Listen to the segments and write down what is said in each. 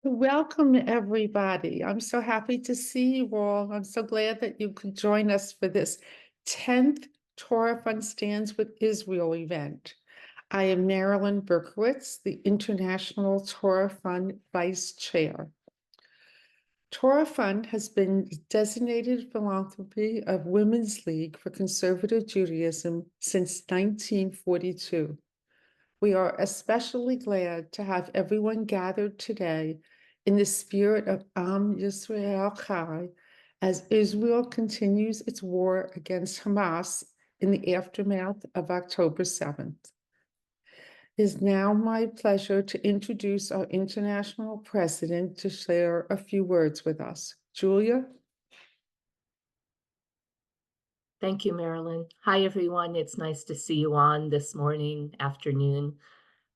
Welcome, everybody. I'm so happy to see you all. I'm so glad that you could join us for this 10th Torah Fund Stands with Israel event. I am Marilyn Berkowitz, the International Torah Fund Vice Chair. Torah Fund has been designated philanthropy of Women's League for Conservative Judaism since 1942. We are especially glad to have everyone gathered today in the spirit of Am Yisrael Chai as Israel continues its war against Hamas in the aftermath of October 7th. It is now my pleasure to introduce our international president to share a few words with us. Julia? Thank you, Marilyn. Hi, everyone. It's nice to see you on this morning, afternoon.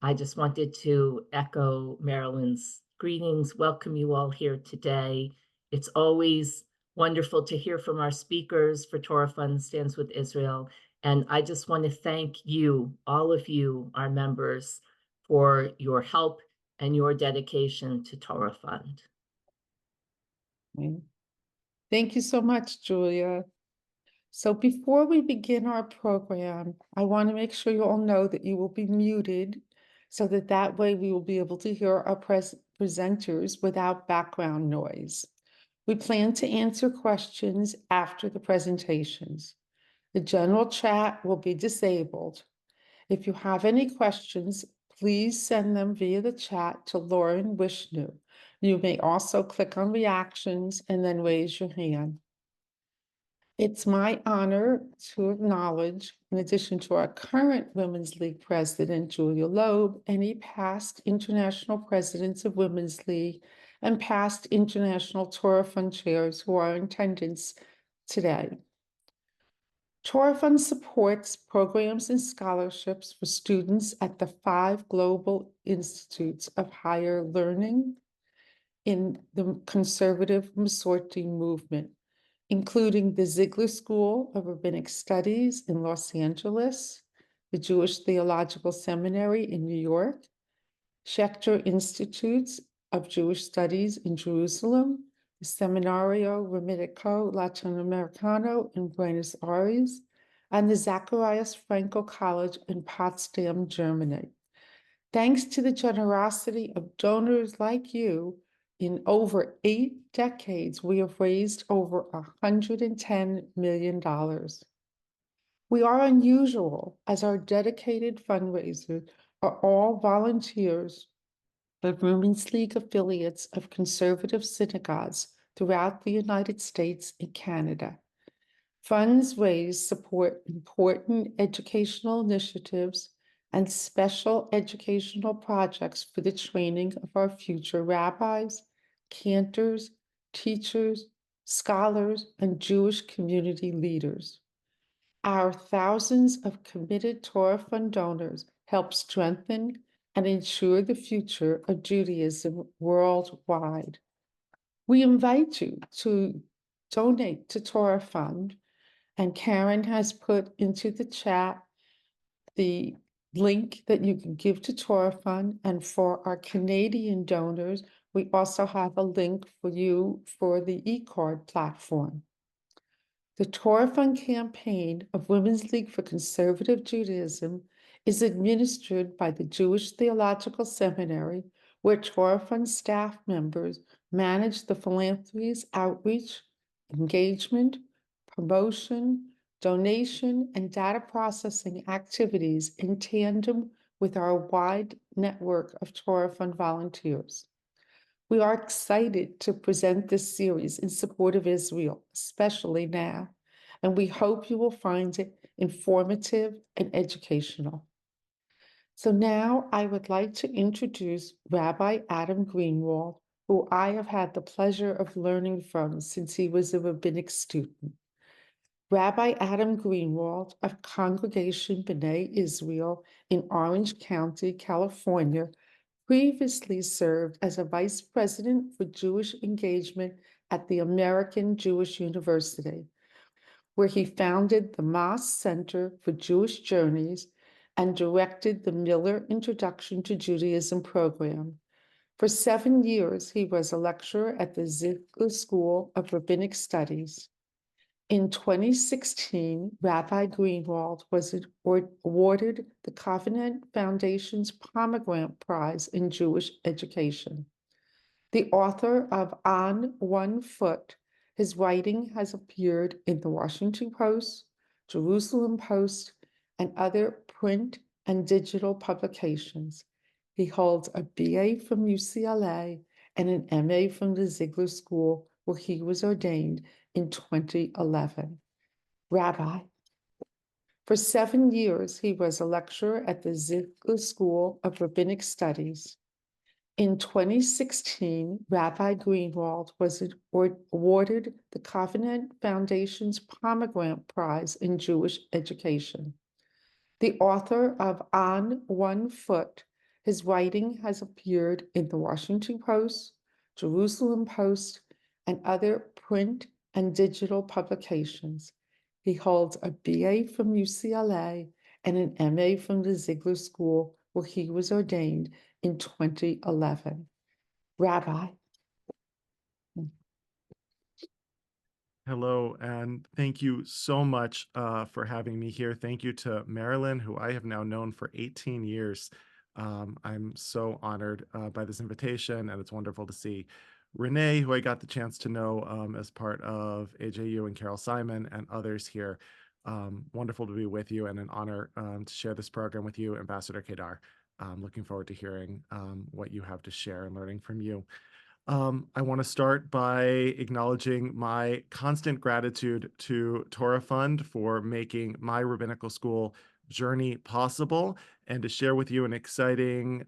I just wanted to echo Marilyn's greetings, welcome you all here today. It's always wonderful to hear from our speakers for Torah Fund Stands with Israel. And I just want to thank you, all of you, our members, for your help and your dedication to Torah Fund. Thank you so much, Julia. So before we begin our program, I want to make sure you all know that you will be muted so that way we will be able to hear our presenters without background noise. We plan to answer questions after the presentations. The general chat will be disabled. If you have any questions, please send them via the chat to Lauren Wishnu. You may also click on reactions and then raise your hand. It's my honor to acknowledge, in addition to our current Women's League president, Julia Loeb, any past international presidents of Women's League and past international Torah Fund chairs who are in attendance today. Torah Fund supports programs and scholarships for students at the 5 global institutes of higher learning in the conservative Masorti movement, including the Ziegler School of Rabbinic Studies in Los Angeles, the Jewish Theological Seminary in New York, Schechter Institutes of Jewish Studies in Jerusalem, the Seminario Ramitico Latinoamericano in Buenos Aires, and the Zacharias Franco College in Potsdam, Germany. Thanks to the generosity of donors like you, in over 8 decades, we have raised over $110 million. We are unusual as our dedicated fundraisers are all volunteers of Women's League affiliates of conservative synagogues throughout the United States and Canada. Funds raised support important educational initiatives and special educational projects for the training of our future rabbis, cantors, teachers, scholars, and Jewish community leaders. Our thousands of committed Torah Fund donors help strengthen and ensure the future of Judaism worldwide. We invite you to donate to Torah Fund, and Karen has put into the chat the link that you can give to Torah Fund, and for our Canadian donors, we also have a link for you for the eCard platform. The Torah Fund campaign of Women's League for Conservative Judaism is administered by the Jewish Theological Seminary, where Torah Fund staff members manage the philanthropy's outreach, engagement, promotion, donation, and data processing activities in tandem with our wide network of Torah Fund volunteers. We are excited to present this series in support of Israel, especially now, and we hope you will find it informative and educational. So now I would like to introduce Rabbi Adam Greenwald, who I have had the pleasure of learning from since he was a rabbinic student. Rabbi Adam Greenwald of Congregation B'nai Israel in Orange County, California, previously served as a vice president for Jewish engagement at the American Jewish University, where he founded the Moss Center for Jewish Journeys and directed the Miller Introduction to Judaism program. For 7 years, he was a lecturer at the Ziegler School of Rabbinic Studies. In 2016, Rabbi Greenwald was awarded the Covenant Foundation's Pomegranate Prize in Jewish Education. The author of On One Foot, his writing has appeared in the Washington Post, Jerusalem Post, and other print and digital publications. He holds a BA from UCLA and an MA from the Ziegler School, where he was ordained in 2011. Rabbi. For 7 years, he was a lecturer at the Ziegler School of Rabbinic Studies. In 2016, Rabbi Greenwald was awarded the Covenant Foundation's Pomegranate Prize in Jewish Education. The author of On One Foot, his writing has appeared in the Washington Post, Jerusalem Post, and other print and digital publications. He holds a BA from UCLA and an MA from the Ziegler School, where he was ordained in 2011. Rabbi. Hello, and thank you so much for having me here. Thank you to Marilyn, who I have now known for 18 years. I'm so honored by this invitation, and it's wonderful to see Renee, who I got the chance to know as part of AJU, and Carol Simon and others here. Wonderful to be with you, and an honor to share this program with you, Ambassador Keidar. Looking forward to hearing what you have to share and learning from you. I want to start by acknowledging my constant gratitude to Torah Fund for making my rabbinical school journey possible, and to share with you an exciting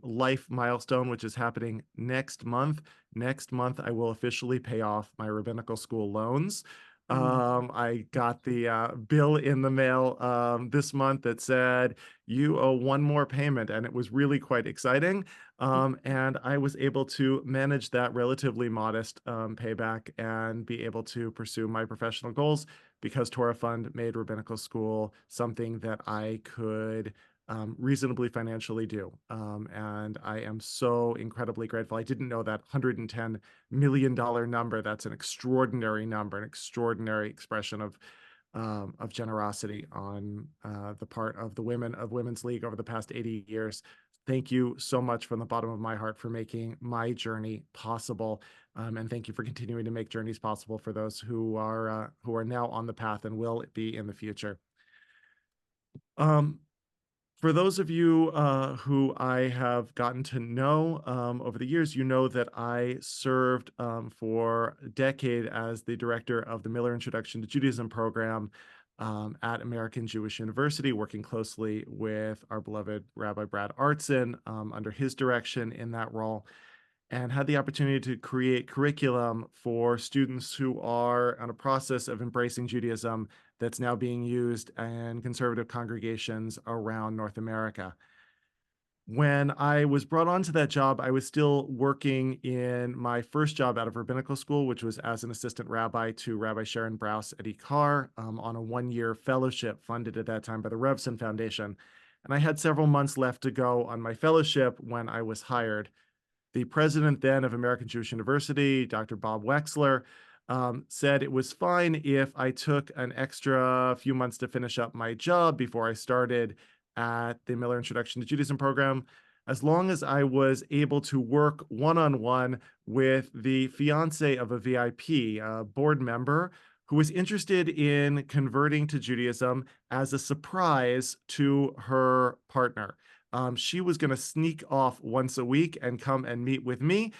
life milestone, which is happening next month. Next month, I will officially pay off my rabbinical school loans. I got the bill in the mail this month that said, you owe one more payment, and it was really quite exciting. And I was able to manage that relatively modest payback and be able to pursue my professional goals, because Torah Fund made rabbinical school something that I could reasonably financially do. And I am so incredibly grateful. I didn't know that $110 million number. That's an extraordinary number, an extraordinary expression of generosity on the part of the women of Women's League over the past 80 years. Thank you so much from the bottom of my heart for making my journey possible. And thank you for continuing to make journeys possible for those who are now on the path and will be in the future. For those of you who I have gotten to know over the years, you know that I served for a decade as the director of the Miller Introduction to Judaism program at American Jewish University, working closely with our beloved Rabbi Brad Artson under his direction in that role, and had the opportunity to create curriculum for students who are on a process of embracing Judaism that's now being used in conservative congregations around North America. When I was brought onto that job, I was still working in my first job out of rabbinical school, which was as an assistant rabbi to Rabbi Sharon Brous at IEICI on a one-year fellowship funded at that time by the Revson Foundation. And I had several months left to go on my fellowship when I was hired. The president then of American Jewish University, Dr. Bob Wexler, said it was fine if I took an extra few months to finish up my job before I started at the Miller Introduction to Judaism program, as long as I was able to work one-on-one with the fiance of a VIP, a board member, who was interested in converting to Judaism as a surprise to her partner. She was going to sneak off once a week and come and meet with me,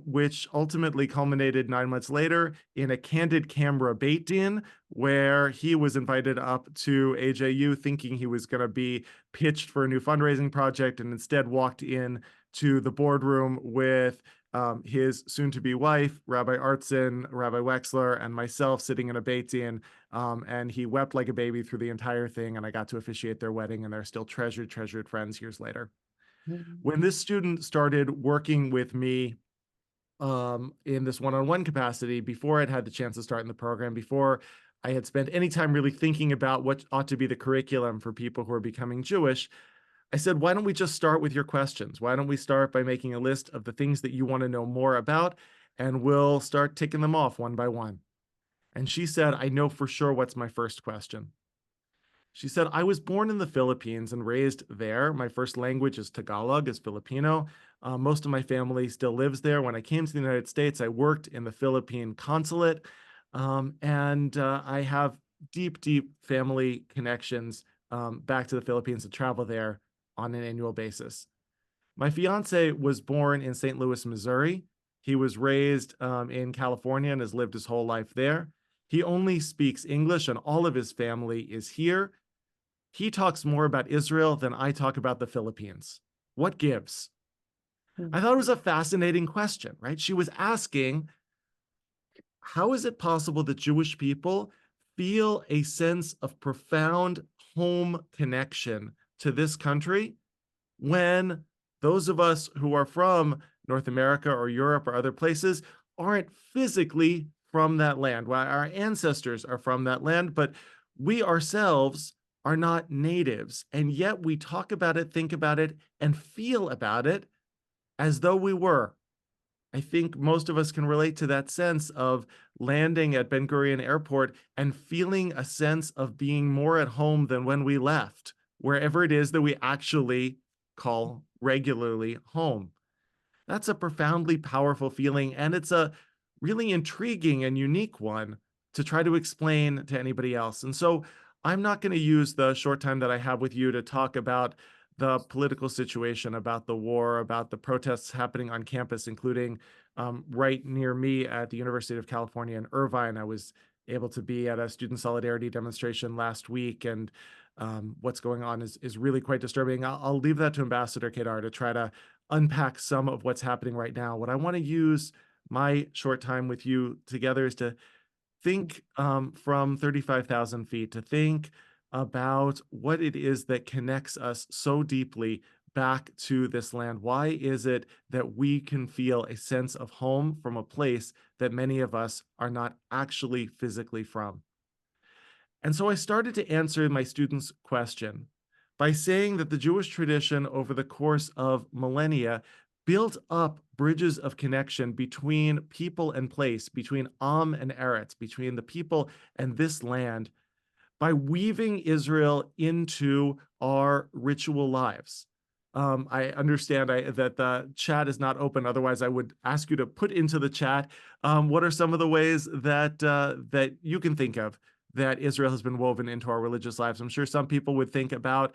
which ultimately culminated 9 months later in a candid camera bait-in, where he was invited up to AJU thinking he was going to be pitched for a new fundraising project, and instead walked in to the boardroom with his soon-to-be wife, Rabbi Artson, Rabbi Wexler, and myself sitting in a beit-din, and he wept like a baby through the entire thing, and I got to officiate their wedding, and they're still treasured friends years later. When this student started working with me in this one-on-one capacity, before I'd had the chance to start in the program, before I had spent any time really thinking about what ought to be the curriculum for people who are becoming Jewish, I said, why don't we just start with your questions? Why don't we start by making a list of the things that you want to know more about, and we'll start ticking them off one by one. And she said, I know for sure what's my first question. She said, I was born in the Philippines and raised there. My first language is Tagalog, is Filipino. Most of my family still lives there. When I came to the United States, I worked in the Philippine consulate, and I have deep, deep family connections back to the Philippines to travel there on an annual basis. My fiance was born in St. Louis, Missouri. He was raised in California and has lived his whole life there. He only speaks English, and all of his family is here. He talks more about Israel than I talk about the Philippines. What gives? I thought it was a fascinating question, right? She was asking, how is it possible that Jewish people feel a sense of profound home connection to this country when those of us who are from North America or Europe or other places aren't physically from that land? Well, our ancestors are from that land, but we ourselves are not natives. And yet we talk about it, think about it, and feel about it as though we were. I think most of us can relate to that sense of landing at Ben Gurion Airport and feeling a sense of being more at home than when we left, wherever it is that we actually call regularly home. That's a profoundly powerful feeling, and it's a really intriguing and unique one to try to explain to anybody else. And so I'm not going to use the short time that I have with you to talk about the political situation, about the war, about the protests happening on campus, including right near me at the University of California in Irvine. I was able to be at a student solidarity demonstration last week, and what's going on is really quite disturbing. I'll leave that to Ambassador Keidar to try to unpack some of what's happening right now. What I want to use my short time with you together is to think from 35,000 feet, to think about what it is that connects us so deeply back to this land. Why is it that we can feel a sense of home from a place that many of us are not actually physically from? And so I started to answer my students' question by saying that the Jewish tradition over the course of millennia built up bridges of connection between people and place, between Am and Eretz, between the people and this land, by weaving Israel into our ritual lives. I understand that the chat is not open. Otherwise, I would ask you to put into the chat what are some of the ways that that you can think of that Israel has been woven into our religious lives. I'm sure some people would think about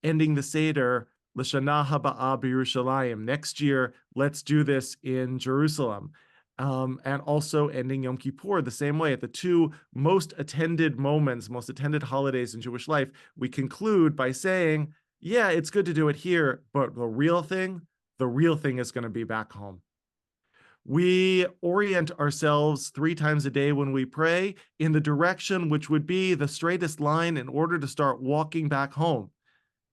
ending the Seder, L'Shana Haba'a B'Yerushalayim. Next year, let's do this in Jerusalem. And also ending Yom Kippur the same way. At the two most attended moments, most attended holidays in Jewish life, we conclude by saying, yeah, it's good to do it here, but the real thing is going to be back home. We orient ourselves 3 times a day when we pray in the direction which would be the straightest line in order to start walking back home.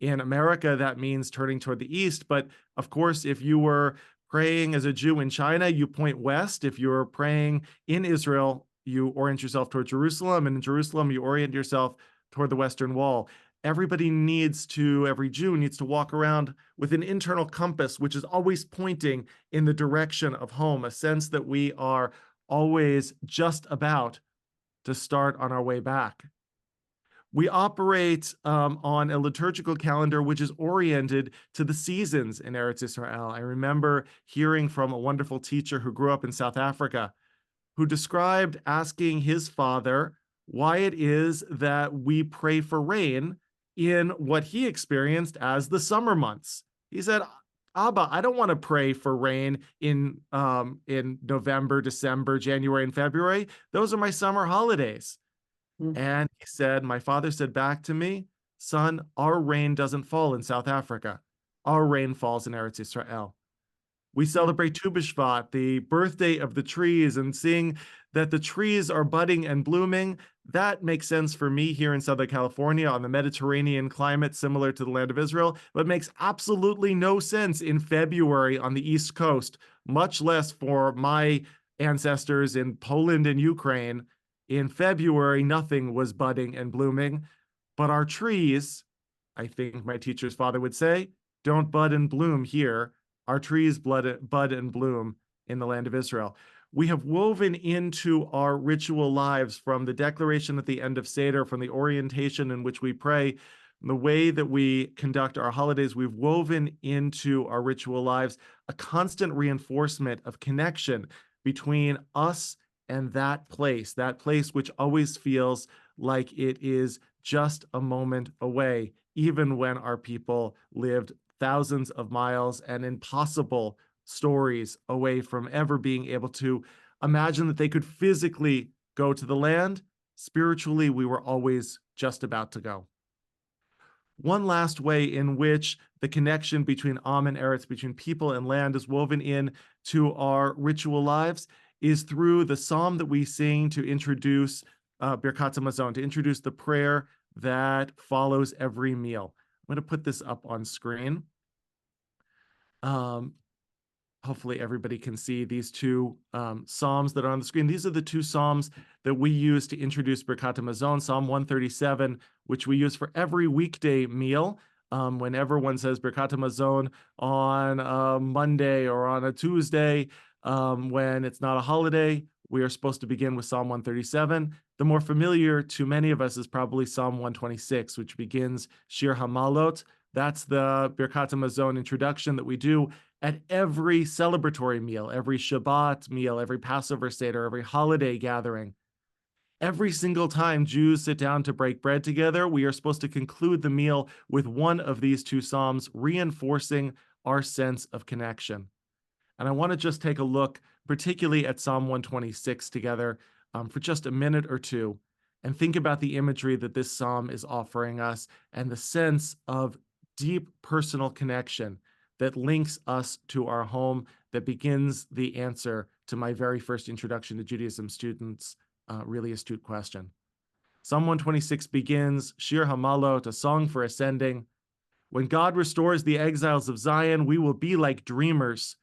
In America, that means turning toward the east. But of course, if you were praying as a Jew in China, you point west. If you're praying in Israel, you orient yourself toward Jerusalem. And in Jerusalem, you orient yourself toward the Western Wall. Every Jew needs to walk around with an internal compass, which is always pointing in the direction of home, a sense that we are always just about to start on our way back. We operate on a liturgical calendar which is oriented to the seasons in Eretz Israel. I remember hearing from a wonderful teacher who grew up in South Africa, who described asking his father why it is that we pray for rain in what he experienced as the summer months. He said, Abba, I don't want to pray for rain in November, December, January, and February. Those are my summer holidays. And he said, my father said back to me, son, our rain doesn't fall in South Africa. Our rain falls in Eretz Israel. We celebrate Tu B'Shvat, the birthday of the trees, and seeing that the trees are budding and blooming. That makes sense for me here in Southern California on the Mediterranean climate, similar to the land of Israel, but makes absolutely no sense in February on the East Coast, much less for my ancestors in Poland and Ukraine. In February, nothing was budding and blooming, but our trees I think my teacher's father would say, don't bud and bloom here. Our trees bud and bloom in the land of Israel. We have woven into our ritual lives, from the declaration at the end of Seder, from the orientation in which we pray, the way that we conduct our holidays, we've woven into our ritual lives a constant reinforcement of connection between us and that place which always feels like it is just a moment away, even when our people lived thousands of miles and impossible stories away from ever being able to imagine that they could physically go to the land. Spiritually, we were always just about to go. One last way in which the connection between Am and Eretz, between people and land, is woven in to our ritual lives is through the psalm that we sing to introduce Birkat Hamazon, to introduce the prayer that follows every meal. I'm going to put this up on screen. Hopefully everybody can see these two psalms that are on the screen. These are the two psalms that we use to introduce Birkat Hamazon. Psalm 137, which we use for every weekday meal. Whenever one says Birkat Hamazon on a Monday or on a Tuesday, when it's not a holiday, we are supposed to begin with Psalm 137. The more familiar to many of us is probably Psalm 126, which begins Shir Hamalot. That's the Birkat Hamazon introduction that we do at every celebratory meal, every Shabbat meal, every Passover Seder, every holiday gathering. Every single time Jews sit down to break bread together, we are supposed to conclude the meal with one of these two psalms, reinforcing our sense of connection. And I want to just take a look, particularly at Psalm 126 together, for just a minute or two, and think about the imagery that this psalm is offering us and the sense of deep personal connection that links us to our home, that begins the answer to my very first introduction to Judaism students' really astute question. Psalm 126 begins, Shir Hamalot, a song for ascending. When God restores the exiles of Zion, we will be like dreamers.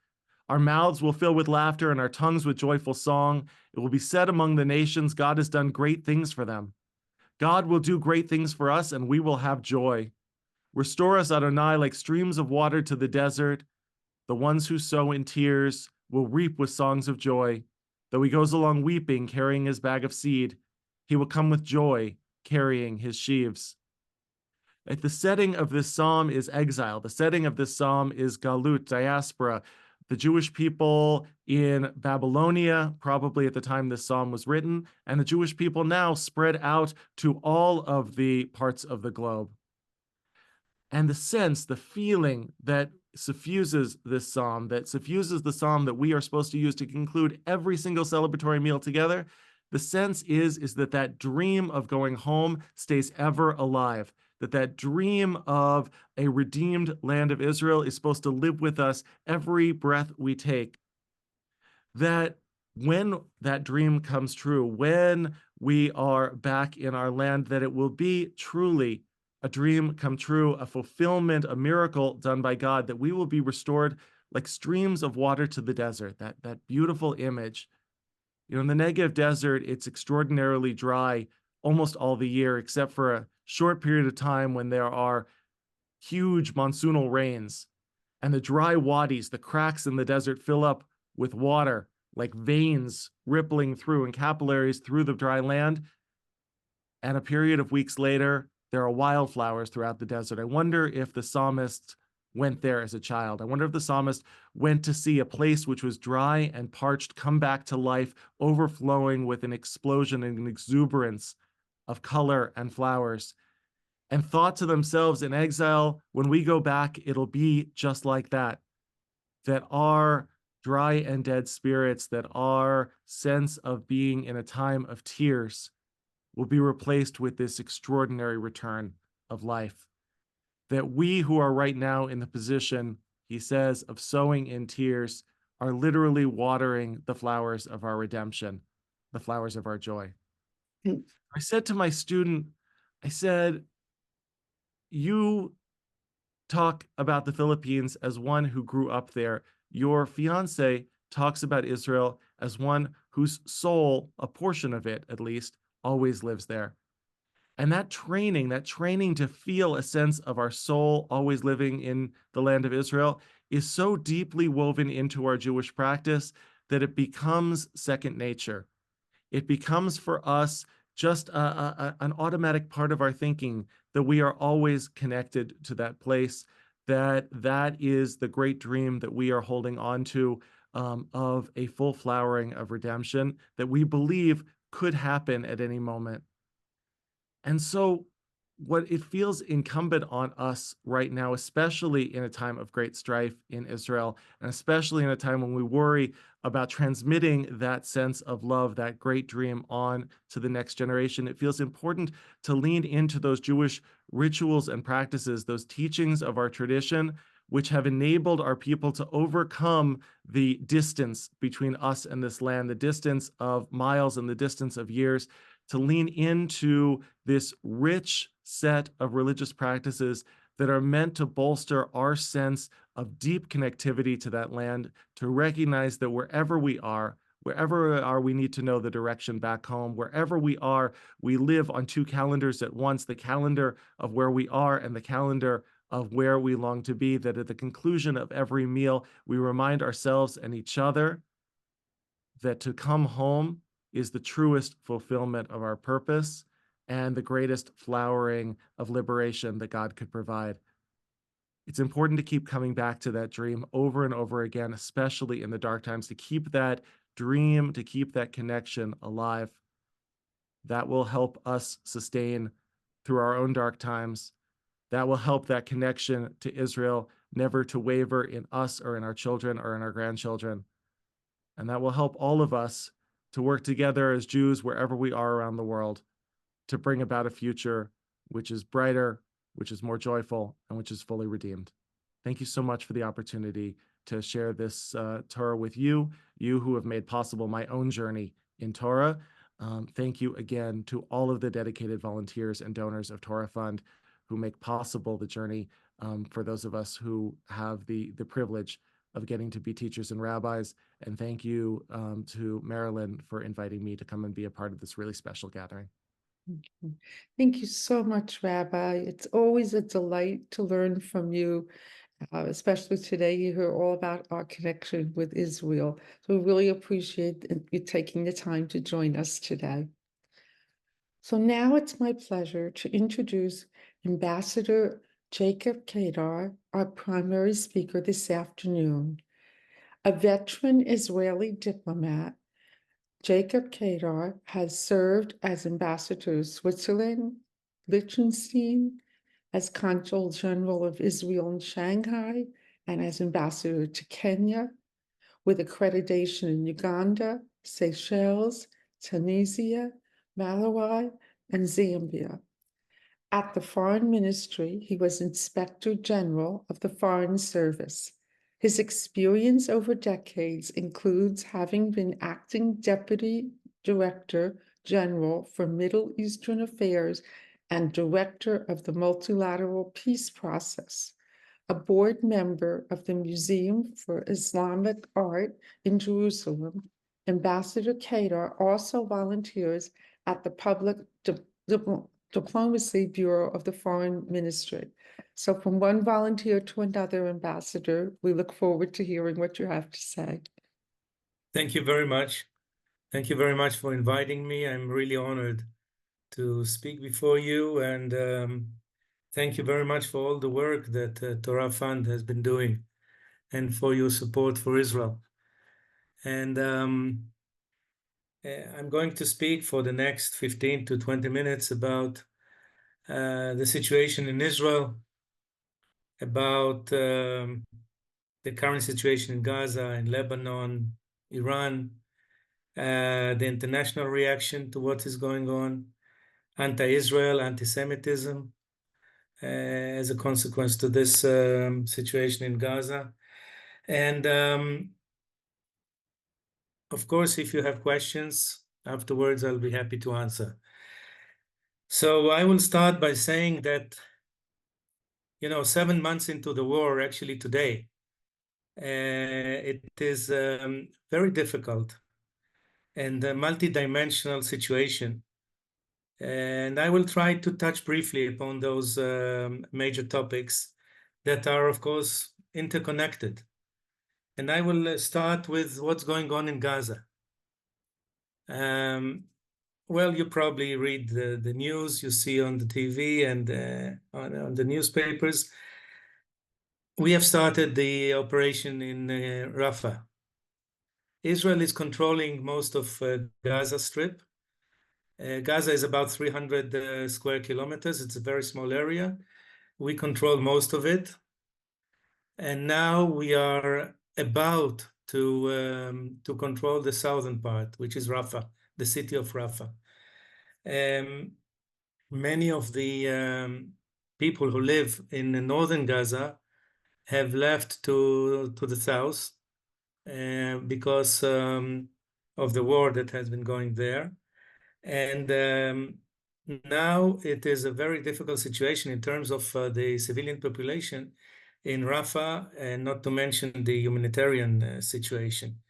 Our mouths will fill with laughter and our tongues with joyful song. It will be said among the nations, God has done great things for them. God will do great things for us, and we will have joy. Restore us, Adonai, like streams of water to the desert. The ones who sow in tears will reap with songs of joy. Though he goes along weeping, carrying his bag of seed, he will come with joy, carrying his sheaves. The setting of this psalm is exile. The setting of this psalm is galut, diaspora. The Jewish people in Babylonia, probably at the time this psalm was written, and the Jewish people now spread out to all of the parts of the globe. And the sense, the feeling that suffuses this psalm, that suffuses the psalm that we are supposed to use to conclude every single celebratory meal together, the sense is that that dream of going home stays ever alive, that dream of a redeemed land of Israel is supposed to live with us every breath we take. That when that dream comes true, when we are back in our land, that it will be truly a dream come true, a fulfillment, a miracle done by God, that we will be restored like streams of water to the desert, that beautiful image. You know, in the Negev desert, it's extraordinarily dry almost all the year, except for a short period of time when there are huge monsoonal rains. And the dry wadis, the cracks in the desert, fill up with water, like veins rippling through and capillaries through the dry land. And a period of weeks later, there are wildflowers throughout the desert. I wonder if the psalmist went there as a child. I wonder if the psalmist went to see a place which was dry and parched come back to life, overflowing with an explosion and an exuberance of color and flowers, and thought to themselves in exile, when we go back, it'll be just like that, that our dry and dead spirits, that our sense of being in a time of tears will be replaced with this extraordinary return of life. That we who are right now in the position, he says, of sowing in tears are literally watering the flowers of our redemption, the flowers of our joy. Mm. I said to my student, I said, you talk about the Philippines as one who grew up there. Your fiance talks about Israel as one whose soul, a portion of it at least, always lives there. And that training to feel a sense of our soul always living in the land of Israel is so deeply woven into our Jewish practice that it becomes second nature. It becomes for us just an automatic part of our thinking that we are always connected to that place, that is the great dream that we are holding on to, of a full flowering of redemption that we believe could happen at any moment. And so, what it feels incumbent on us right now, especially in a time of great strife in Israel, and especially in a time when we worry about transmitting that sense of love, that great dream, on to the next generation, it feels important to lean into those Jewish rituals and practices, those teachings of our tradition, which have enabled our people to overcome the distance between us and this land, the distance of miles and the distance of years, to lean into this rich set of religious practices that are meant to bolster our sense of deep connectivity to that land, to recognize that wherever we are, we need to know the direction back home. Wherever we are, we live on two calendars at once, the calendar of where we are and the calendar of where we long to be, that at the conclusion of every meal, we remind ourselves and each other that to come home is the truest fulfillment of our purpose and the greatest flowering of liberation that God could provide. It's important to keep coming back to that dream over and over again, especially in the dark times, to keep that dream, to keep that connection alive. That will help us sustain through our own dark times. That will help that connection to Israel never to waver in us or in our children or in our grandchildren. And that will help all of us to work together as Jews wherever we are around the world to bring about a future which is brighter, which is more joyful, and which is fully redeemed. Thank you so much for the opportunity to share this Torah with you, you who have made possible my own journey in Torah. Thank you again to all of the dedicated volunteers and donors of Torah Fund who make possible the journey, for those of us who have the privilege of getting to be teachers and rabbis. And thank you to Marilyn for inviting me to come and be a part of this really special gathering. Thank you so much, Rabbi. It's always a delight to learn from you, especially today. You hear all about our connection with Israel. So we really appreciate you taking the time to join us today. So now it's my pleasure to introduce Ambassador Jacob Keidar, our primary speaker this afternoon. A veteran Israeli diplomat, Jacob Keidar has served as ambassador to Switzerland, Liechtenstein, as Consul General of Israel in Shanghai, and as ambassador to Kenya, with accreditation in Uganda, Seychelles, Tunisia, Malawi, and Zambia. At the Foreign Ministry, he was Inspector General of the Foreign Service. His experience over decades includes having been acting Deputy Director General for Middle Eastern Affairs and Director of the Multilateral Peace Process, a board member of the Museum for Islamic Art in Jerusalem. Ambassador Keidar also volunteers at the Public Diplomacy Bureau of the Foreign Ministry. So from one volunteer to another, Ambassador, we look forward to hearing what you have to say. Thank you very much. Thank you very much for inviting me. I'm really honored to speak before you, and thank you very much for all the work that Torah Fund has been doing and for your support for Israel. And I'm going to speak for the next 15 to 20 minutes about the situation in Israel, about the current situation in Gaza, in Lebanon, Iran, the international reaction to what is going on, anti-Israel, anti-Semitism, as a consequence to this situation in Gaza. And of course, if you have questions afterwards, I'll be happy to answer. So I will start by saying that, 7 months into the war, actually today, it is very difficult and a multidimensional situation And I will try to touch briefly upon those major topics that are, of course, interconnected. And I will start with what's going on in Gaza. Well, you probably read the news, you see on the TV and on the newspapers. We have started the operation in Rafah. Israel is controlling most of Gaza Strip. Gaza is about 300 square kilometers. It's a very small area. We control most of it. And now we are about to control the southern part, which is Rafah, the city of Rafah. Many of the people who live in northern Gaza have left to the south because of the war that has been going there. And now it is a very difficult situation in terms of the civilian population in Rafah, and not to mention the humanitarian situation.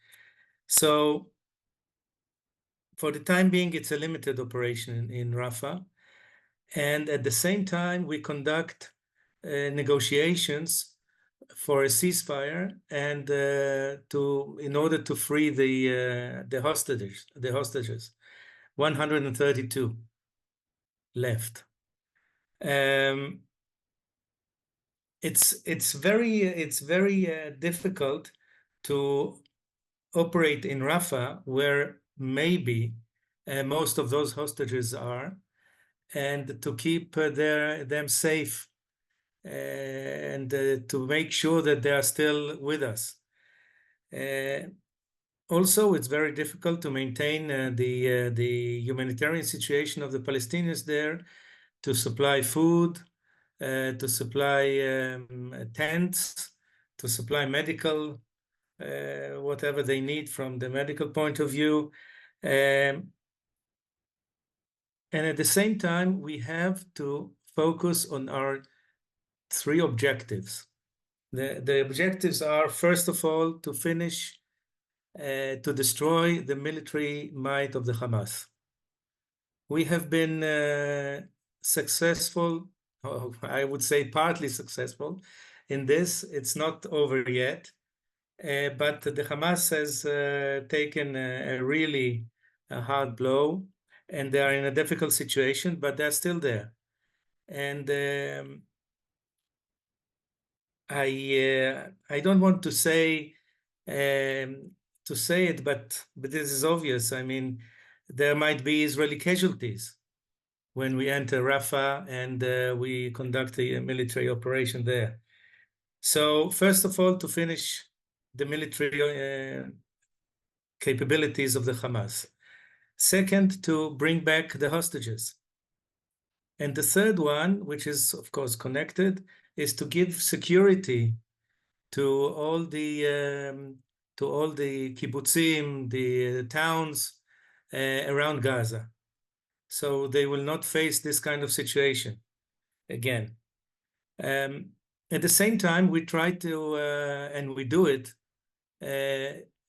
So for the time being, it's a limited operation in Rafah. And at the same time, we conduct negotiations for a ceasefire and in order to free the hostages, 132 left. It's very difficult to operate in Rafah, where maybe most of those hostages are, and to keep them safe and to make sure that they are still with us. Also, it's very difficult to maintain the humanitarian situation of the Palestinians there, to supply food, to supply tents, to supply medical, whatever they need from the medical point of view. And at the same time, we have to focus on our three objectives. The objectives are, first of all, to finish, to destroy the military might of the Hamas. We have been successful, I would say partly successful in this. It's not over yet, but the Hamas has taken a really hard blow, and they are in a difficult situation, but they're still there. And I don't want to say it, but this is obvious. I mean, there might be Israeli casualties when we enter Rafah and we conduct a military operation there. So first of all, to finish the military capabilities of the Hamas. Second, to bring back the hostages. And the third one, which is of course connected, is to give security to all the kibbutzim, the towns around Gaza, so they will not face this kind of situation again. At the same time, we try to, and we do it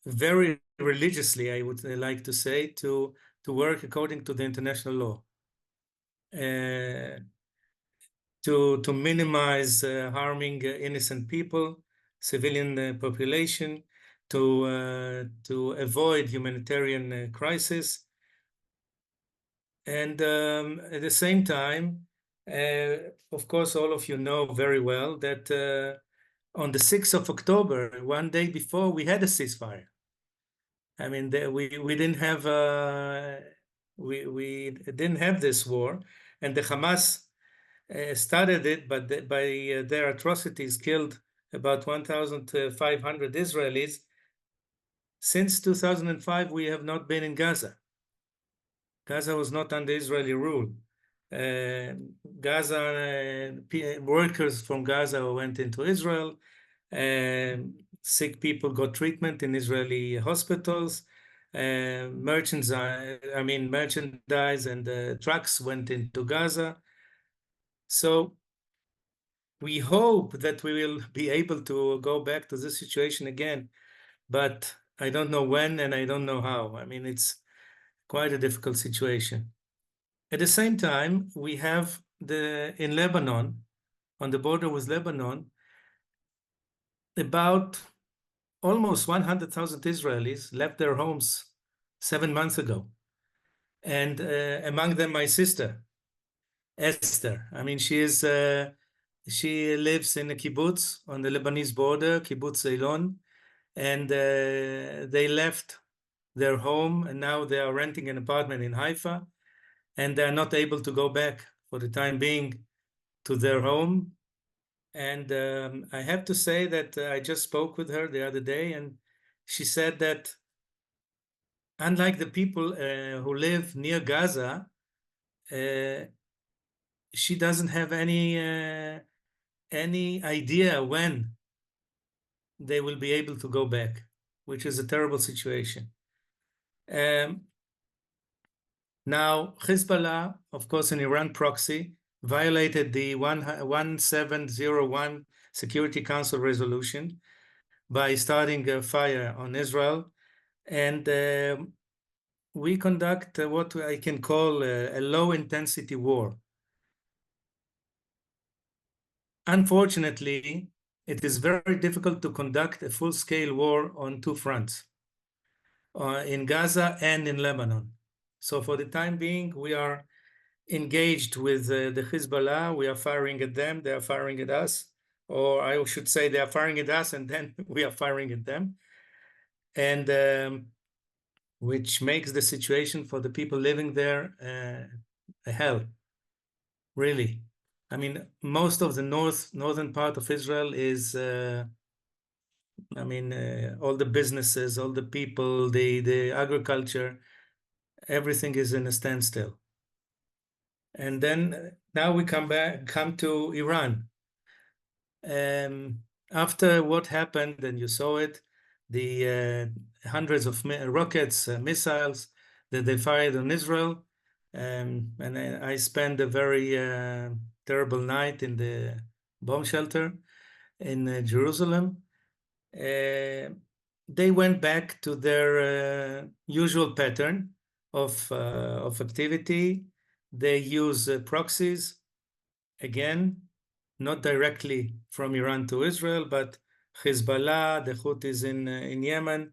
very religiously, I would like to say, to work according to the international law, to minimize harming innocent people, civilian population, to avoid humanitarian crisis. And at the same time, of course, all of you know very well that on the 6th of October, one day before, we had a ceasefire. I mean, we didn't have we didn't have this war, and the Hamas started it, but by their atrocities killed about 1,500 Israelis. Since 2005, we have not been in Gaza. Gaza was not under Israeli rule. Workers from Gaza went into Israel. Sick people got treatment in Israeli hospitals. Merchandise and trucks went into Gaza. So we hope that we will be able to go back to this situation again, but I don't know when and I don't know how. I mean, it's quite a difficult situation. At the same time, we have in Lebanon, on the border with Lebanon, about almost 100,000 Israelis left their homes 7 months ago. And among them, my sister, Esther. I mean, she lives in a kibbutz on the Lebanese border, Kibbutz Eilon, and they left their home, and now they are renting an apartment in Haifa, and they're not able to go back for the time being to their home. And I have to say that I just spoke with her the other day, and she said that unlike the people who live near Gaza, she doesn't have any idea when they will be able to go back, which is a terrible situation. Now, Hezbollah, of course, an Iran proxy, violated the 1701 Security Council resolution by starting a fire on Israel. And we conduct what I can call a low-intensity war. Unfortunately, it is very difficult to conduct a full-scale war on two fronts, in Gaza and in Lebanon. So for the time being, we are engaged with the Hezbollah. We are firing at them, they are firing at us. Or I should say they are firing at us and then we are firing at them. And which makes the situation for the people living there a hell, really. I mean, most of the northern part of Israel is, all the businesses, all the people, the agriculture, everything is in a standstill. And then now we come to Iran. After what happened, and you saw it, the hundreds of rockets, missiles that they fired on Israel, and I spent a very terrible night in the bomb shelter in Jerusalem. They went back to their usual pattern of activity. They use proxies, again, not directly from Iran to Israel, but Hezbollah, the Houthis in Yemen,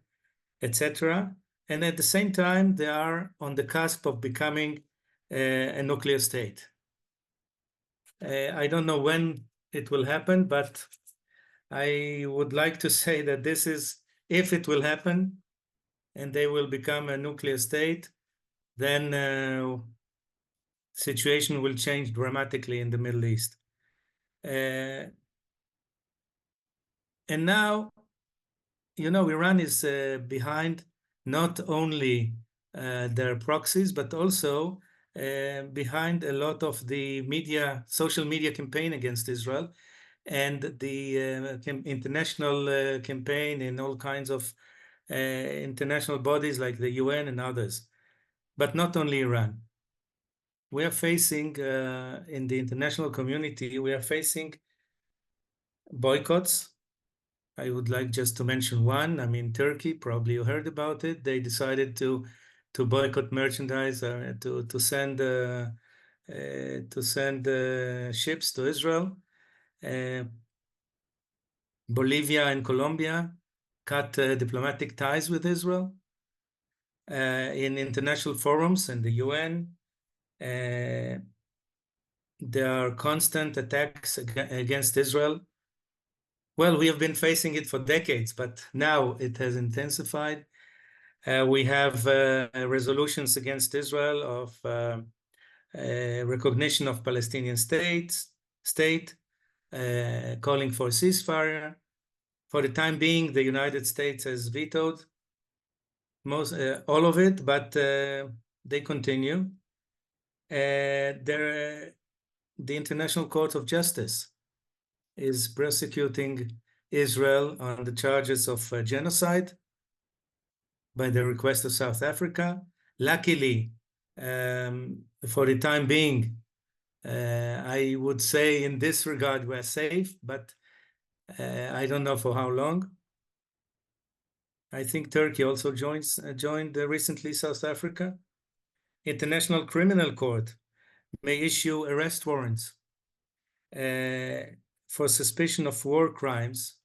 etc. And at the same time, they are on the cusp of becoming a nuclear state. I don't know when it will happen, but I would like to say that this is, if it will happen, and they will become a nuclear state, then situation will change dramatically in the Middle East. And now, Iran is behind not only their proxies, but also behind a lot of the social media campaign against Israel, and the international campaign in all kinds of international bodies like the UN and others. But not only Iran. We are facing, in the international community, we are facing boycotts. I would like just to mention one. I mean, Turkey, probably you heard about it. They decided to boycott merchandise, to send ships to Israel. Bolivia and Colombia cut diplomatic ties with Israel. In international forums and the UN, there are constant attacks against Israel. Well, we have been facing it for decades, but now it has intensified. We have resolutions against Israel of recognition of Palestinian state, calling for a ceasefire. For the time being, the United States has vetoed all of it, but they continue. The International Court of Justice is prosecuting Israel on the charges of genocide by the request of South Africa. Luckily, for the time being, I would say in this regard we're safe, but I don't know for how long. I think Turkey also joined recently South Africa. International Criminal Court may issue arrest warrants for suspicion of war crimes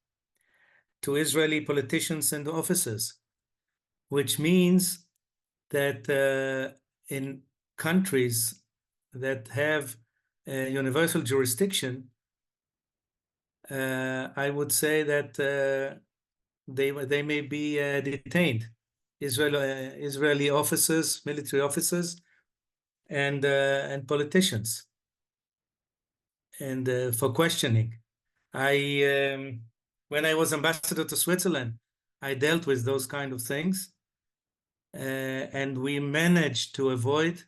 to Israeli politicians and officers, which means that in countries that have universal jurisdiction, I would say that they may be detained. Israeli officers, military officers, and politicians, and for questioning. When I was ambassador to Switzerland, I dealt with those kind of things, and we managed to avoid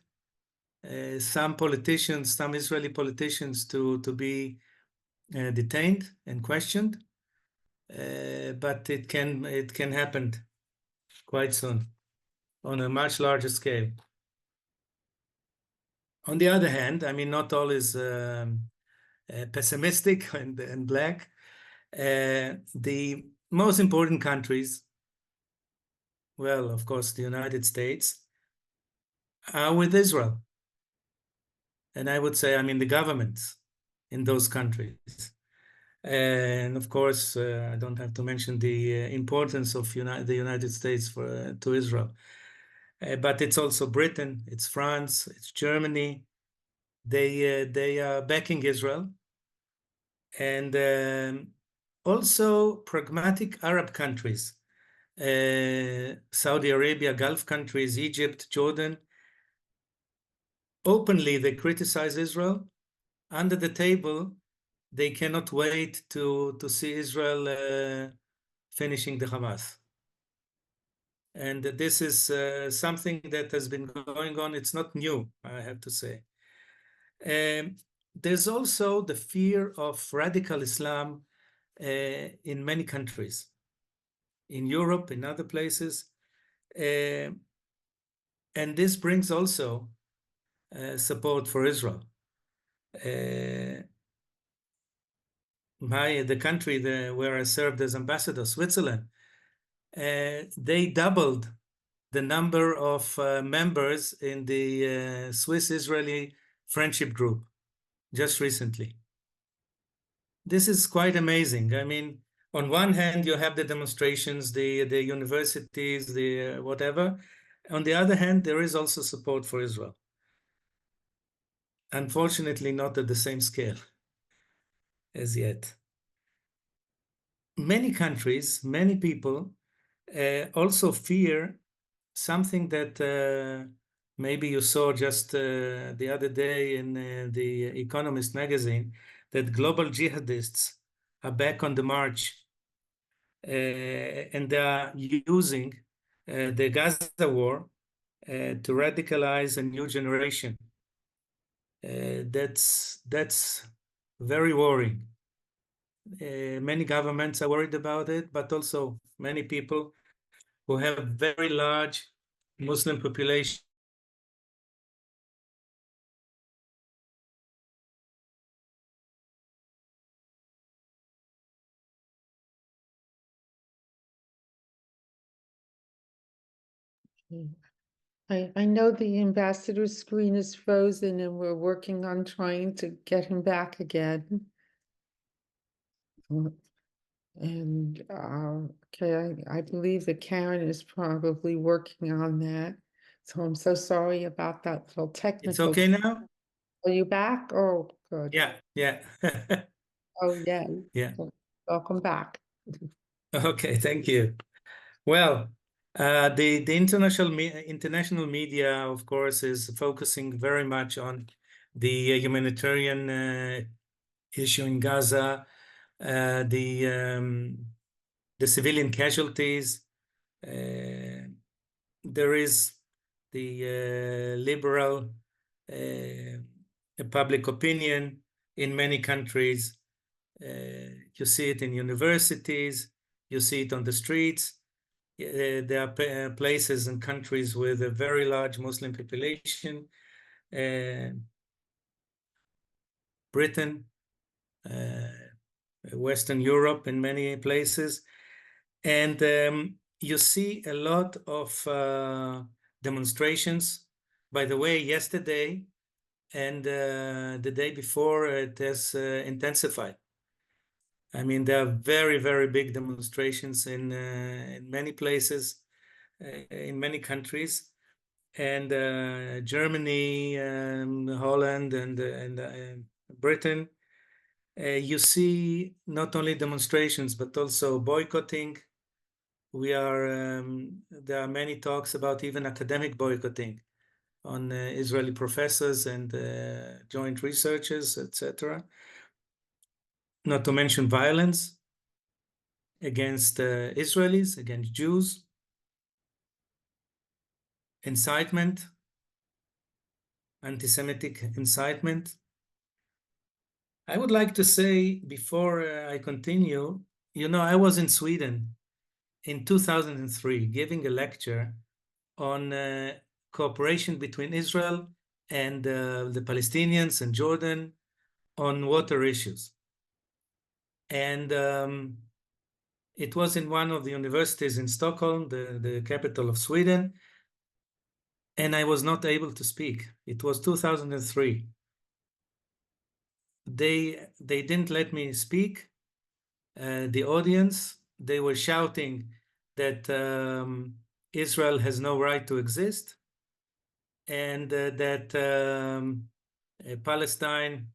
some politicians, some Israeli politicians, to be detained and questioned. But it can happen quite soon on a much larger scale. On the other hand, I mean, not all is pessimistic and black. The most important countries, well, of course, the United States, are with Israel. And I would say, I mean, the governments in those countries. And of course, I don't have to mention the importance of the United States to Israel. But it's also Britain, it's France, it's Germany. They are backing Israel. And also pragmatic Arab countries, Saudi Arabia, Gulf countries, Egypt, Jordan. Openly, they criticize Israel. Under the table, they cannot wait to see Israel finishing the Hamas. And this is something that has been going on. It's not new, I have to say. There's also the fear of radical Islam in many countries, in Europe, in other places. And this brings also support for Israel. The country where I served as ambassador, Switzerland, they doubled the number of members in the Swiss-Israeli friendship group just recently. This is quite amazing. I mean, on one hand, you have the demonstrations, the universities, the whatever. On the other hand, there is also support for Israel. Unfortunately, not at the same scale as yet. Many countries, many people also fear something that maybe you saw just the other day in the Economist magazine, that global jihadists are back on the march, and they are using the Gaza war to radicalize a new generation. That's very worrying. Many governments are worried about it, but also many people who have very large Muslim population. I know the ambassador's screen is frozen and we're working on trying to get him back again. And okay, I believe that Karen is probably working on that. So I'm so sorry about that little technical. It's okay now? Are you back? Oh, good. Yeah. Oh, yeah. Yeah. Welcome back. Okay, thank you. Well, the international media, of course, is focusing very much on the humanitarian issue in Gaza, the civilian casualties. There is the liberal public opinion in many countries. You see it in universities, you see it on the streets. There are places and countries with a very large Muslim population. Britain, Western Europe in many places. And you see a lot of demonstrations. By the way, yesterday, and the day before it has intensified. I mean, there are very, very big demonstrations in many places, in many countries, and Germany, Holland, and Britain. You see not only demonstrations but also boycotting. There are many talks about even academic boycotting on Israeli professors and joint researchers, etc. Not to mention violence against Israelis, against Jews, incitement, anti-Semitic incitement. I would like to say before I continue, I was in Sweden in 2003 giving a lecture on cooperation between Israel and the Palestinians and Jordan on water issues. And it was in one of the universities in Stockholm, the capital of Sweden, and I was not able to speak. It was 2003. They didn't let me speak. The audience, they were shouting that Israel has no right to exist, and that Palestine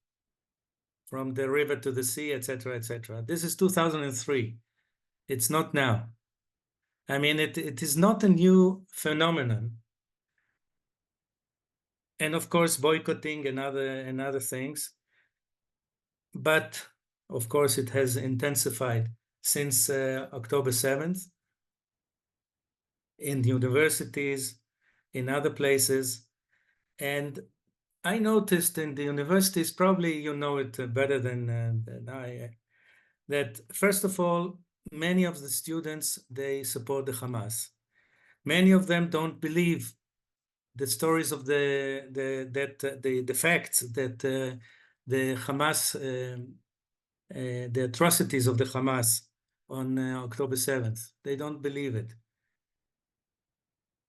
from the river to the sea, etc., etc. This is 2003. It's not now. I mean, it is not a new phenomenon. And of course, boycotting and other things. But of course, it has intensified since October 7th in universities, in other places. And I noticed in the universities, probably you know it better than I, that first of all, many of the students, they support the Hamas. Many of them don't believe the stories of the facts that the Hamas, the atrocities of the Hamas on October 7th. They don't believe it.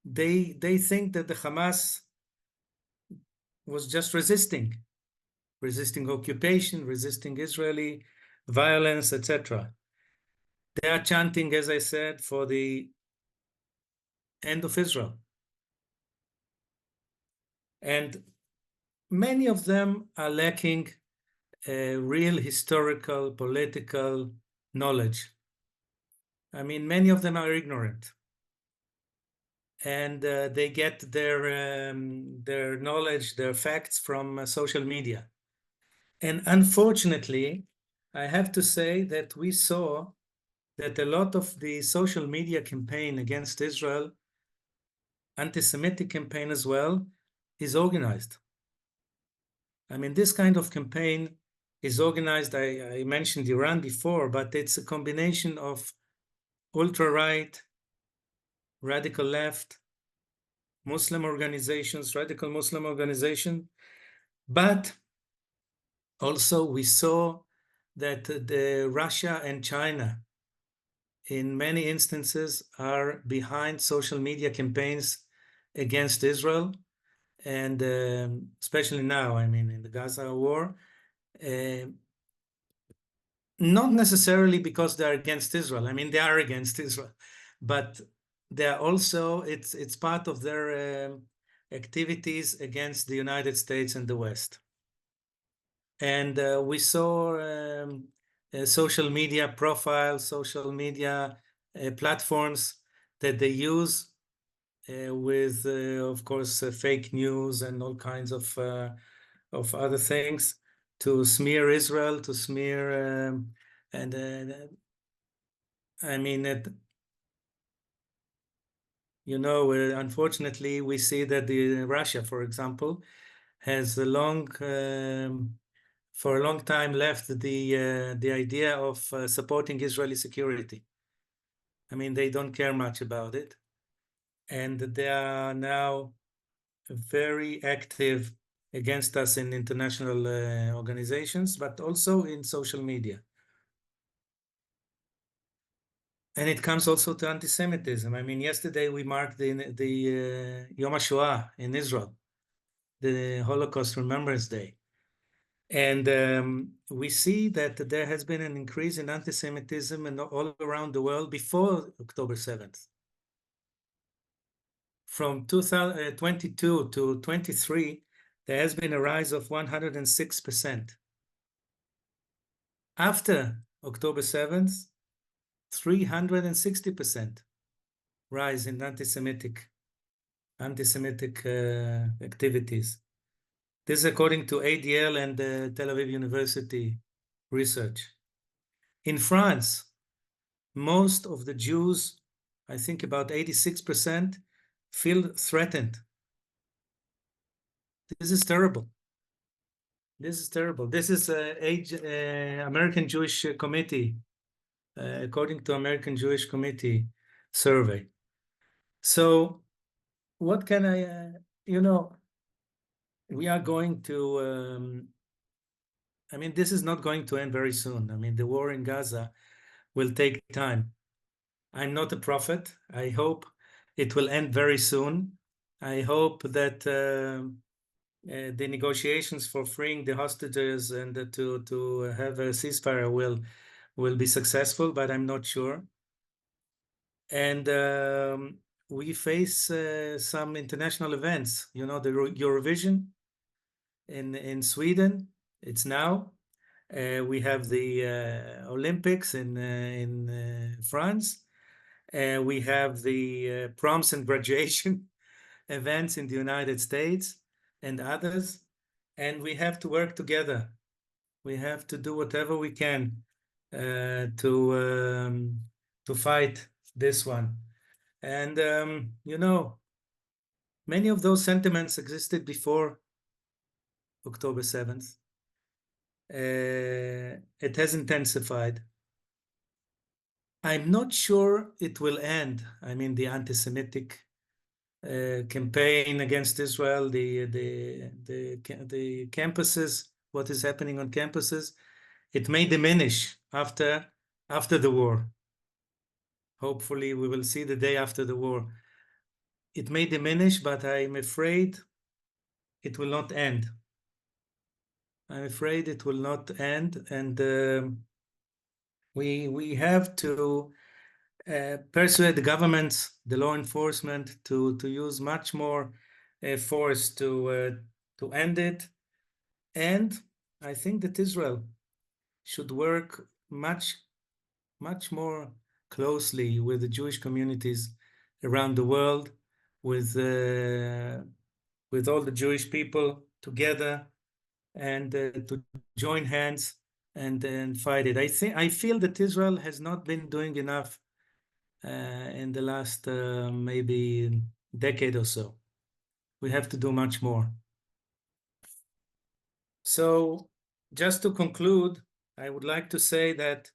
They think that the Hamas was just resisting occupation, resisting Israeli violence, etc. They are chanting, as I said, for the end of Israel. And many of them are lacking real historical, political knowledge. I mean, many of them are ignorant. And they get their knowledge, their facts from social media. And unfortunately, I have to say that we saw that a lot of the social media campaign against Israel, anti-Semitic campaign as well, is organized. I mean, this kind of campaign is organized, I mentioned Iran before, but it's a combination of ultra-right, radical left, Muslim organizations, radical Muslim organization, but also we saw that the Russia and China in many instances are behind social media campaigns against Israel, and especially now, I mean, in the Gaza war, not necessarily because they're against Israel. I mean, they are against Israel, but they're also, it's part of their activities against the United States and the West. And we saw social media profiles, social media platforms that they use with, of course, fake news and all kinds of other things to smear Israel, to smear, and I mean, unfortunately, we see that Russia, for example, has for a long time left the idea of supporting Israeli security. I mean, they don't care much about it. And they are now very active against us in international organizations, but also in social media. And it comes also to anti-Semitism. I mean, yesterday we marked the Yom HaShoah in Israel. the Holocaust Remembrance Day. And we see that there has been an increase in anti-Semitism and all around the world before October 7th. From 2022 to 23, there has been a rise of 106%. After October 7th, 360% rise in anti-Semitic activities. This is according to ADL and Tel Aviv University research. In France, most of the Jews, I think about 86%, feel threatened. This is terrible. This is terrible. This is American Jewish Committee, according to American Jewish Committee survey. So what can I, we are going to, I mean, this is not going to end very soon. I mean, the war in Gaza will take time. I'm not a prophet. I hope it will end very soon. I hope that the negotiations for freeing the hostages and to have a ceasefire will be successful, but I'm not sure. And we face some international events. The Eurovision in Sweden. It's now. We have the Olympics in France. We have the proms and graduation events in the United States and others. And we have to work together. We have to do whatever we can to fight this one. And, many of those sentiments existed before October 7th. It has intensified. I'm not sure it will end. I mean, the anti-Semitic campaign against Israel, the campuses, what is happening on campuses, it may diminish after the war. Hopefully, we will see the day after the war. It may diminish, but I'm afraid it will not end. I'm afraid it will not end, and we have to persuade the governments, the law enforcement, to use much more force to end it. And I think that Israel should work much more closely with the Jewish communities around the world, with all the Jewish people together, and to join hands and fight it. I feel that Israel has not been doing enough in the last maybe decade or so. We have to do much more. So just to conclude, I would like to say that,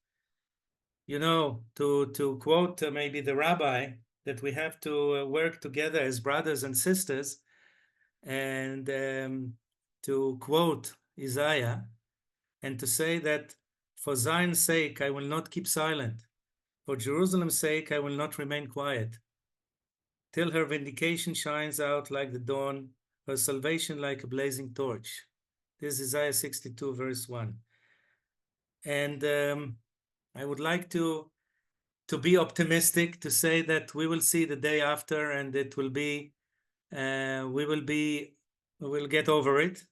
to quote maybe the rabbi, that we have to work together as brothers and sisters, and to quote Isaiah, and to say that for Zion's sake, I will not keep silent. For Jerusalem's sake, I will not remain quiet, till her vindication shines out like the dawn, her salvation like a blazing torch. This is Isaiah 62, verse 1. And I would like to be optimistic, to say that we will see the day after, and it will be, we will get over it,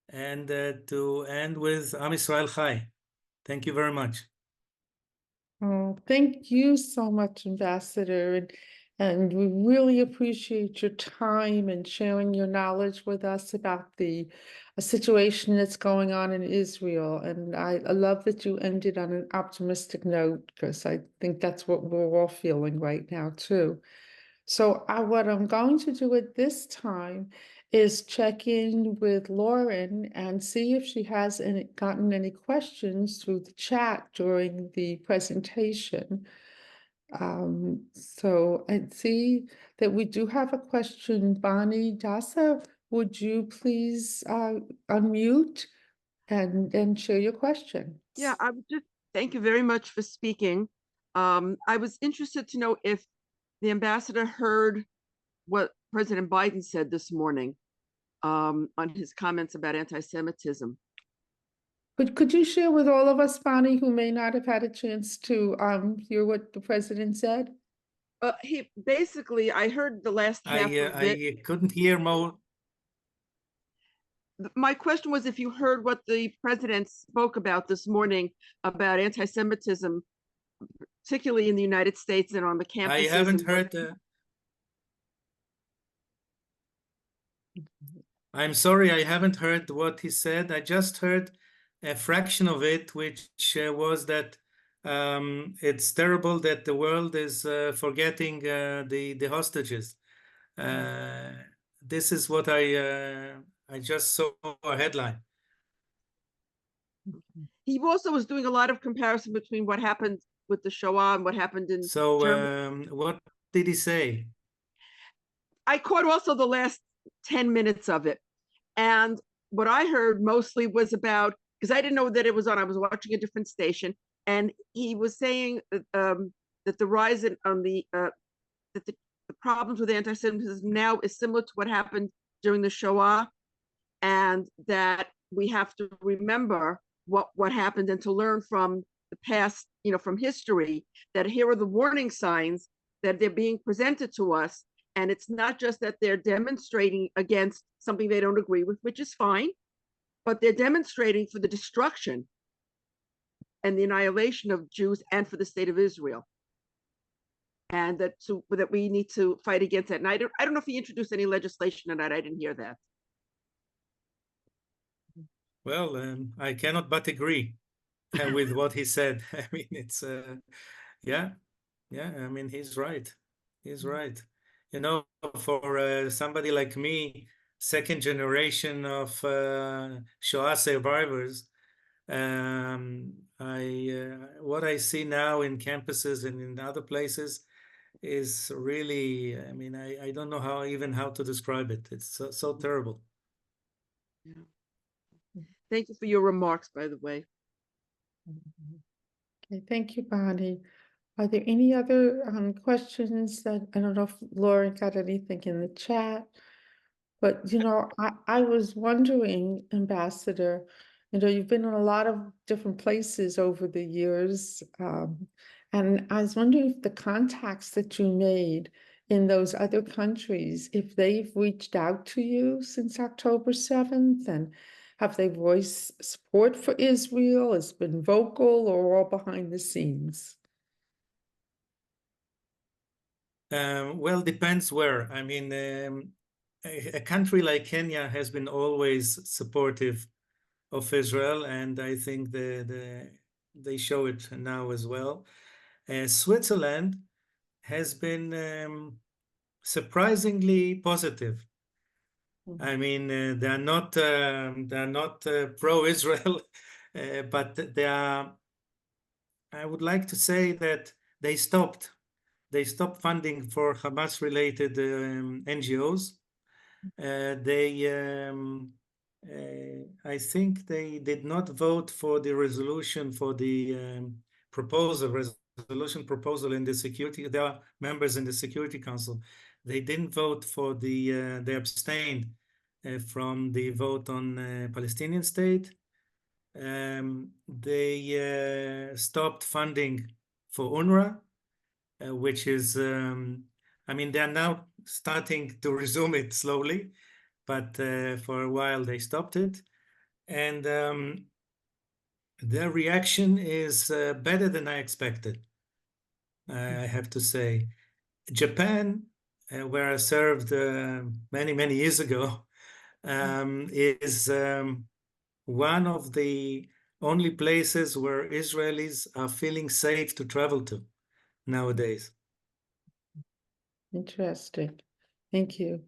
and to end with Am Yisrael Chai. Thank you very much. Oh, thank you so much, Ambassador, and we really appreciate your time and sharing your knowledge with us about the situation that's going on in Israel. And I love that you ended on an optimistic note, because I think that's what we're all feeling right now too. So what I'm going to do at this time is check in with Lauren and see if she has gotten any questions through the chat during the presentation. So I see that we do have a question. Bonnie Dasa, would you please unmute and share your question? Yeah, I would just thank you very much for speaking. I was interested to know if the ambassador heard what President Biden said this morning on his comments about anti-Semitism. Could you share with all of us, Bonnie, who may not have had a chance to hear what the president said? He basically, I heard the last half of it. I couldn't hear more. My question was if you heard what the president spoke about this morning about anti-Semitism, particularly in the United States and on the campuses. I haven't and heard. I'm sorry, I haven't heard what he said. I just heard a fraction of it, which was that it's terrible that the world is forgetting the hostages. This is what I just saw a headline. He also was doing a lot of comparison between what happened with the Shoah and what happened in So Germany. what did he say? I caught also the last 10 minutes of it. And what I heard mostly was about, because I didn't know that it was on, I was watching a different station, and he was saying that the rise on that the problems with anti-Semitism now is similar to what happened during the Shoah, and that we have to remember what happened and to learn from the past, from history, that here are the warning signs that they're being presented to us. And it's not just that they're demonstrating against something they don't agree with, which is fine, but they're demonstrating for the destruction and the annihilation of Jews and for the state of Israel. And that we need to fight against that. And I don't know if he introduced any legislation or not. I didn't hear that. Well, I cannot but agree with what he said. I mean, it's yeah. I mean, he's right. He's right. For somebody like me, second generation of Shoah survivors, what I see now in campuses and in other places is really, I mean, I don't know how to describe it. It's so terrible. Yeah. Thank you for your remarks, by the way. Okay, thank you, Bonnie. Are there any other questions that, I don't know if Laura got anything in the chat, but I was wondering, Ambassador, you've been in a lot of different places over the years, and I was wondering if the contacts that you made in those other countries, if they've reached out to you since October 7th, and have they voiced support for Israel, has been vocal, or all behind the scenes? Well, depends where. I mean, a country like Kenya has been always supportive of Israel, and I think they show it now as well. Switzerland has been surprisingly positive. I mean, they're not pro-Israel, but they are. I would like to say that they stopped funding for Hamas-related NGOs. I think they did not vote for the resolution for the resolution proposal in the security. There are members in the Security Council. They didn't vote for they abstained from the vote on Palestinian state. They stopped funding for UNRWA, which is, I mean, they're now starting to resume it slowly, but for a while they stopped it. And their reaction is better than I expected, I have to say. Japan, where I served many, many years ago, is one of the only places where Israelis are feeling safe to travel to nowadays. Interesting. Thank you.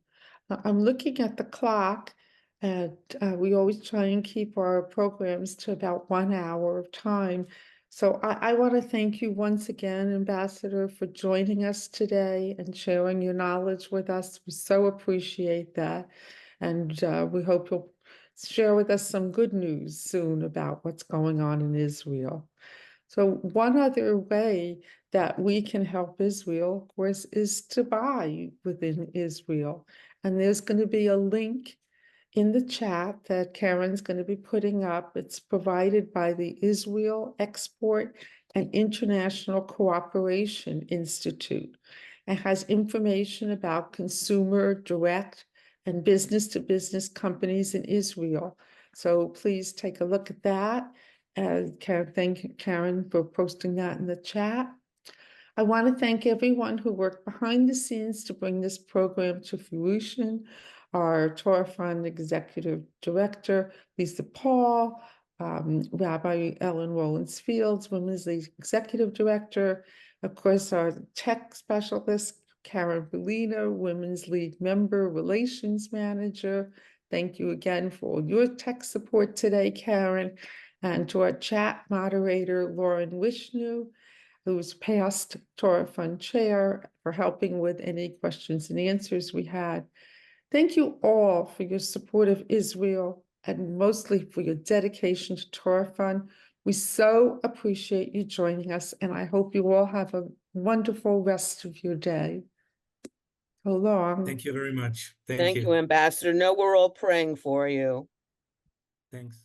I'm looking at the clock, and we always try and keep our programs to about 1 hour of time. So I want to thank you once again, Ambassador, for joining us today and sharing your knowledge with us. We so appreciate that. And we hope you'll share with us some good news soon about what's going on in Israel. So one other way that we can help Israel, of course, is to buy within Israel. And there's going to be a link in the chat that Karen's going to be putting up. It's provided by the Israel Export and International Cooperation Institute and has information about consumer direct and business-to-business companies in Israel. So please take a look at that. Thank Karen for posting that in the chat. I want to thank everyone who worked behind the scenes to bring this program to fruition. Our Torah Fund Executive Director, Lisa Paul, Rabbi Ellen Rollins Fields, Women's League Executive Director, of course, our tech specialist, Karen Belina, Women's League Member Relations Manager. Thank you again for all your tech support today, Karen. And to our chat moderator, Lauren Wishnu, who's past Torah Fund Chair, for helping with any questions and answers we had. Thank you all for your support of Israel and mostly for your dedication to Torah Fund. We so appreciate you joining us, and I hope you all have a wonderful rest of your day. So long. Thank you very much. Thank you, Ambassador. No, we're all praying for you. Thanks.